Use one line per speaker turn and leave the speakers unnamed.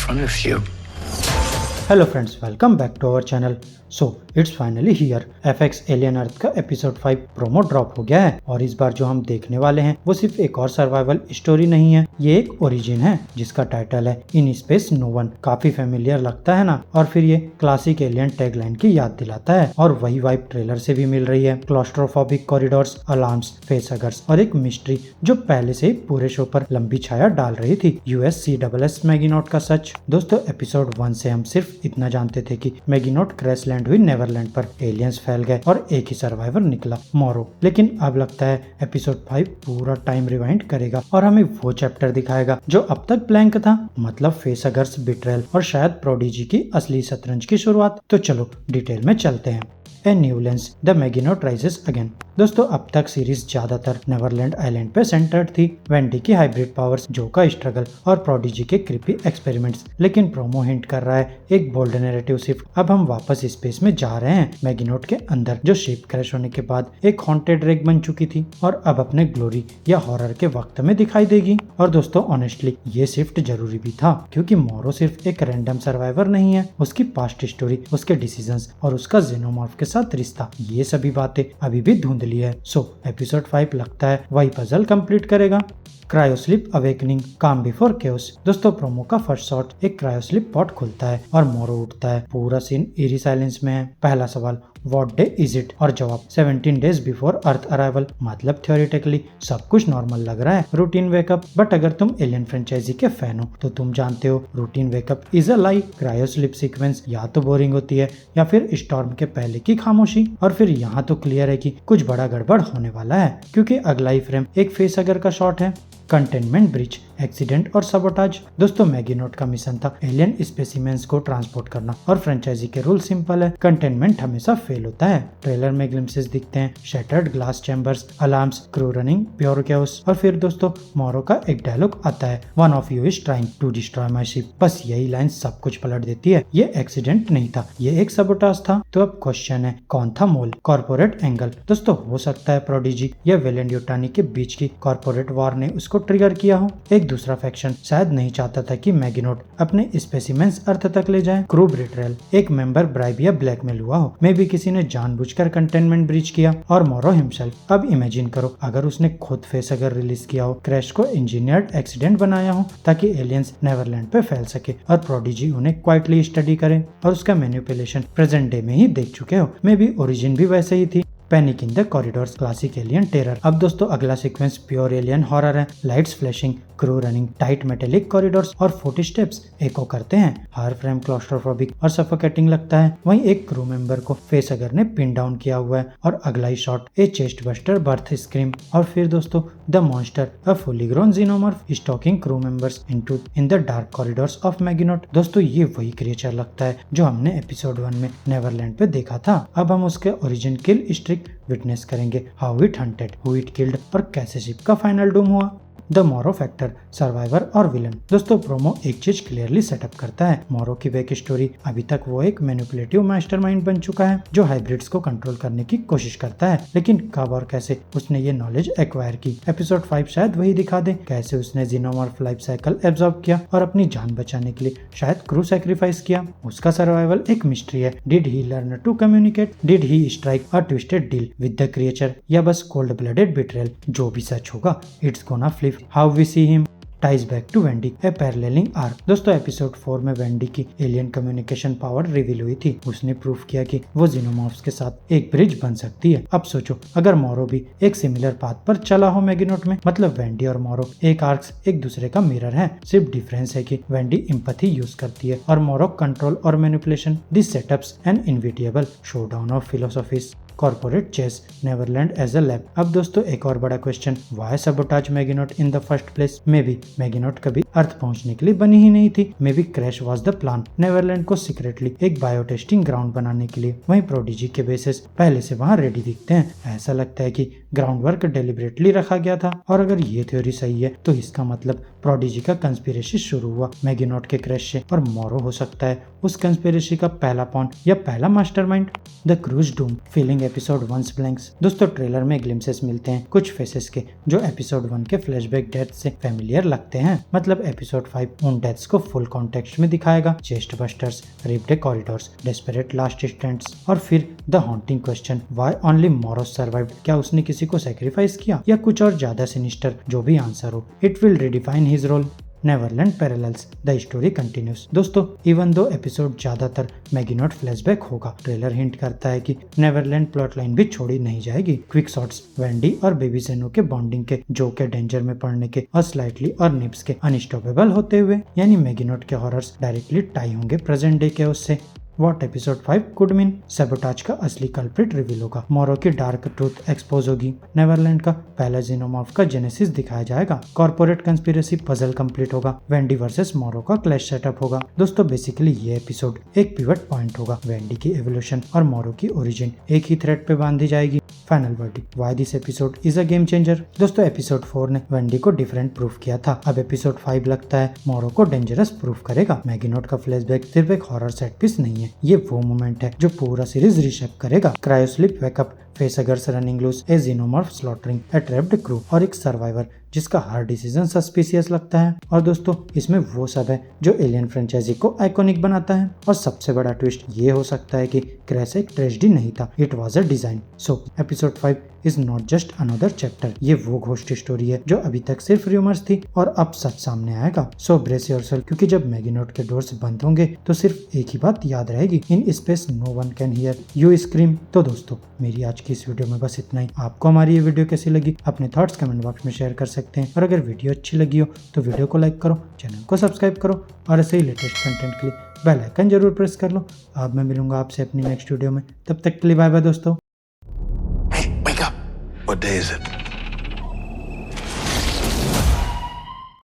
front of you.
Hello friends, welcome back to our channel. So it's finally here. FX alien Earth का episode 5 promo drop हो गया है और इस बार जो हम देखने वाले हैं वो सिर्फ एक और सर्वाइवल स्टोरी नहीं है, ये एक ओरिजिन है जिसका टाइटल है इन स्पेस नो वन। काफी फेमिलियर लगता है ना, और फिर ये क्लासिक एलियन टैगलाइन की याद दिलाता है और वही वाइब ट्रेलर से भी मिल रही है। क्लॉस्ट्रोफोबिक कॉरिडोर्स, अलार्म्स, फेसहगर्स और एक मिस्ट्री जो पहले से ही पूरे शो पर लंबी छाया डाल रही थी। USCSS मैगीनॉट का सच। दोस्तों एपिसोड 1 से हम सिर्फ इतना जानते थे कि मैगीनॉट क्रैश लैंड हुई नेवरलैंड पर, एलियंस फैल गए और एक ही सर्वाइवर निकला, मोरो। लेकिन अब लगता है एपिसोड 5 पूरा टाइम रिवाइंड करेगा और हमें वो चैप्टर दिखाएगा जो अब तक ब्लैंक था, मतलब फेसहगर्स, बिट्रेयल और शायद प्रोडिजी की असली शतरंज की शुरुआत। तो चलो डिटेल में चलते हैं। A new lens, the Maginot rises again. दोस्तों अब तक सीरीज ज्यादातर नेवरलैंड आइलैंड पे सेंटर्ड थी, वेंडी की हाइब्रिड पावर्स, जो का स्ट्रगल और प्रोडिजी के क्रिपी एक्सपेरिमेंट्स। लेकिन प्रोमो हिंट कर रहा है एक बोल्ड नैरेटिव शिफ्ट। अब हम वापस स्पेस में जा रहे हैं, मैगीनॉट के अंदर, जो शिप क्रैश होने के बाद एक हॉन्टेड रेक बन चुकी थी और अब अपने ग्लोरी या हॉरर के वक्त में दिखाई देगी। और दोस्तों ऑनेस्टली ये शिफ्ट जरूरी भी था, क्योंकि मोरो सिर्फ एक रैंडम सर्वाइवर नहीं है, उसकी पास्ट स्टोरी, उसके डिसीजंस और उसका जेनोमॉर्फ के साथ रिश्ता, ये सभी बातें अभी भी धुंधली है। सो एपिसोड 5 लगता है वही पजल कंप्लीट करेगा। क्रायोस्लिप अवेकनिंग, काम बिफोर केओस। दोस्तों प्रोमो का फर्स्ट शॉट एक क्रायोस्लिप पॉट खुलता है और मोरो उठता है। पूरा सीन eerie साइलेंस में है। पहला सवाल, व्हाट डे इज इट? और जवाब 17 डेज बिफोर अर्थ अराइवल। मतलब थ्योरेटिकली सब कुछ नॉर्मल लग रहा है, रूटीन वेकअप। बट अगर तुम एलियन फ्रेंचाइजी के फैन हो तो तुम जानते हो routine wake up is a lie. Cryosleep sequence या तो बोरिंग होती है या फिर स्टॉर्म के पहले की खामोशी। और फिर यहाँ तो क्लियर है कि कुछ बड़ा गड़बड़ होने वाला है, क्योंकि अगला ही फ्रेम एक फेसहगर का शॉट है। कंटेनमेंट ब्रीच, एक्सीडेंट और सबोटाज। दोस्तों मैगीनॉट का मिशन था एलियन स्पेसिमेंस को ट्रांसपोर्ट करना और फ्रेंचाइजी के रूल सिंपल है, कंटेनमेंट हमेशा फेल होता है। ट्रेलर में ग्लिम्पसेस दिखते हैं, shattered glass chambers, alarms, crew running, pure chaos. और फिर दोस्तों मोरो का एक डायलॉग आता है, one of you is trying to destroy my ship. बस यही लाइन सब कुछ पलट देती है। ये एक्सीडेंट नहीं था, ये एक सबोटाज था। तो अब क्वेश्चन है कौन था मोल? Corporate angle. दोस्तों हो सकता है प्रोडिजी या वेलेंड यूटानी के बीच की कॉर्पोरेट वॉर ने उसको ट्रिगर किया हो। एक दूसरा फैक्शन शायद नहीं चाहता था कि मैगीनॉट अपने स्पेसिमेंस अर्थ तक ले जाए। क्रू बिट्रेयल, एक मेंबर ब्राइब या ब्लैकमेल हुआ हो, मे भी किसी ने जानबूझकर कंटेनमेंट ब्रीच किया। और मोरो हिमसेल्फ, अब इमेजिन करो अगर उसने खुद फेसहगर रिलीज किया हो, क्रैश को इंजीनियर्ड एक्सीडेंट बनाया हो ताकि एलियंस नेवरलैंड पे फैल सके और प्रोडिजी उन्हें क्वाइटली स्टडी करे और उसका मैनिपुलेशन प्रेजेंट डे में ही देख चुके हो। मे भी ओरिजिन भी वैसे ही थी। Panic in the corridors, classic alien terror. अब दोस्तों अगला सीक्वेंस प्योर एलियन हॉरर है। Lights flashing, crew running, tight metallic corridors और फुटस्टेप्स एको करते हैं। हर फ्रेम क्लॉस्ट्रोफोबिक और सफोकेटिंग लगता है। वहीं एक क्रू मेंबर को फेसहगर ने पिन डाउन किया हुआ है और अगला ही shot a chest buster birth scream. और फिर दोस्तों the monster, a fully grown xenomorph stalking crew members in the dark corridors of Maginot. दोस्तों ये वही क्रिएचर लगता है जो हमने एपिसोड 1 में नेवरलैंड पे देखा था। अब हम उसके ओरिजिन किल स्ट्रिक विटनेस करेंगे, how it hunted, who it killed और कैसे शिप का फाइनल डूम हुआ। द मोरो फैक्टर, सर्वाइवर और विलन। दोस्तों प्रोमो एक चीज क्लियरली सेटअप करता है, मोरो की बैक स्टोरी। अभी तक वो एक मैनिपुलेटिव मास्टरमाइंड बन चुका है जो हाइब्रिड्स को कंट्रोल करने की कोशिश करता है, लेकिन कब और कैसे उसने ये नॉलेज एक्वायर की, एपिसोड 5 शायद वही दिखा दे। कैसे उसने जीनोमॉर्फ लाइफ साइकिल एब्जॉर्ब किया और अपनी जान बचाने के लिए शायद क्रू सैक्रिफाइस किया। उसका सर्वाइवल एक मिस्ट्री है। Did he learn to communicate? Did he strike a twisted deal with the creature? या बस कोल्ड ब्लडेड बिट्रेयल? जो भी सच होगा, it's gonna flip how we see him. Ties back to Wendy, a paralleling arc. दोस्तों episode 4 में Wendy की alien communication power reveal हुई थी। उसने प्रूफ किया कि वो जीनोमॉर्फ्स के साथ एक ब्रिज बन सकती है। अब सोचो अगर मोरो भी एक सिमिलर पाथ पर चला हो मैगीनॉट में, मतलब वेंडी और मोरो एक आर्क्स एक दूसरे का मिरर है। सिर्फ डिफरेंस है कि वेंडी एम्पैथी यूज करती है और मोरो कंट्रोल और manipulation. This setups an inevitable showdown of philosophies. Corporate chess, Neverland as a lab. अब दोस्तों एक और बड़ा question, why sabotage Maginot in the first place? Maybe Maginot कभी अर्थ पहुंचने के लिए बनी ही नहीं थी। Maybe crash was the plan, Neverland को सीक्रेटली एक बायोटेस्टिंग ग्राउंड बनाने के लिए। वहीं प्रोडिजी के बेसिस पहले से वहां रेडी दिखते हैं। ऐसा लगता है कि ग्राउंड वर्क डेलिबरेटली रखा गया था। और अगर ये थ्योरी सही है तो इसका मतलब प्रोडिजी का कंस्पिरेसी शुरू हुआ मैगिनॉट के क्रैश से, और मोरो हो सकता है उस कंस्पिरेसी का पहला पॉन या पहला mastermind. The cruise Doom feeling episode 1 blanks. दोस्तों ट्रेलर में ग्लिम्सेस मिलते हैं कुछ फेसेस के जो एपिसोड 1 के फ्लैशबैक डेथ से फेमिलियर लगते हैं। मतलब एपिसोड 5 उन डेथ्स को फुल कॉन्टेक्स्ट में दिखाएगा। Chest busters, ripped corridors, desperate last stands, और फिर the haunting question why only मोरो सर्वाइव्ड। क्या उसने किसी को सैक्रिफाइस किया या कुछ और ज्यादा सिनिस्टर? जो भी आंसर हो, it will redefine his role. Neverland parallels, the story continues. दोस्तों इवन दो एपिसोड ज्यादातर मैगिनॉट फ्लैशबैक होगा, ट्रेलर हिंट करता है कि नेवरलैंड प्लॉट लाइन भी छोड़ी नहीं जाएगी। क्विक शॉट्स वेंडी और बेबी जेनो के बॉन्डिंग के, जो के डेंजर में पड़ने के, और स्लाइटली और निप्स के अनस्टॉपेबल होते हुए, यानी मैगिनॉट के हॉरर्स डायरेक्टली टाई होंगे प्रेजेंट डे के उससे। What episode 5 could mean. Sabotage का असली कल्प्रिट रिवील होगा, मोरो की डार्क ट्रूथ एक्सपोज होगी, नेवरलैंड का पहला जीनोमॉर्फ का जेनेसिस दिखाया जाएगा, कॉर्पोरेट कंस्पिरेसी पजल कंप्लीट होगा, वेंडी वर्सेस मोरो का क्लैश सेटअप होगा। दोस्तों बेसिकली ये एपिसोड एक पिवट पॉइंट होगा, वेंडी की एवोल्यूशन और मोरो की ओरिजिन एक ही थ्रेड पे बांधी जाएगी। Final verdict, why this episode is a game changer. दोस्तों एपिसोड 4 ने वेंडी को डिफरेंट प्रूफ किया था, अब एपिसोड 5 लगता है मोरो को डेंजरस प्रूफ करेगा। मैगिनॉट का फ्लैशबैक सिर्फ एक हॉरर सेट पीस नहीं है, ये वो मोमेंट है जो पूरा सीरीज रिशेप करेगा। क्रायोस्लिप वेकअप, फेसगर्स रनिंग लूज, ए जीनोमॉर्फ स्लॉटरिंग, ए ट्रैप्ड क्रू, और एक सर्वाइवर जिसका हर डिसीजन सस्पिशियस लगता है। और दोस्तों इसमें वो सब है जो एलियन फ्रेंचाइजी को आइकॉनिक बनाता है। और सबसे बड़ा ट्विस्ट ये हो सकता है कि क्रैश एक ट्रेजेडी नहीं था, it was a design. So episode 5 is not just another chapter, ये वो घोस्ट स्टोरी है जो अभी तक सिर्फ रूमर्स थी और अब सच सामने आएगा। सो ब्रेस योरसेल्फ, क्योंकि जब मैगिनॉट के डोर्स बंद होंगे तो सिर्फ एक ही बात याद रहेगी, in space no one can hear you scream. तो दोस्तों मेरी आज की इस वीडियो में बस इतना ही। आपको हमारी ये वीडियो कैसी लगी अपने थॉट्स कमेंट बॉक्स में शेयर कर सकते हैं, और अगर वीडियो अच्छी लगी हो तो वीडियो को लाइक करो, चैनल को सब्सक्राइब करो, और ऐसे ही लेटेस्ट कंटेंट के लिए बेल आइकन जरूर प्रेस कर लो। अब मैं मिलूंगा आपसे अपनी नेक्स्ट वीडियो में, तब तक के लिए बाय बाय दोस्तों।
Hey, wake up. What day is it?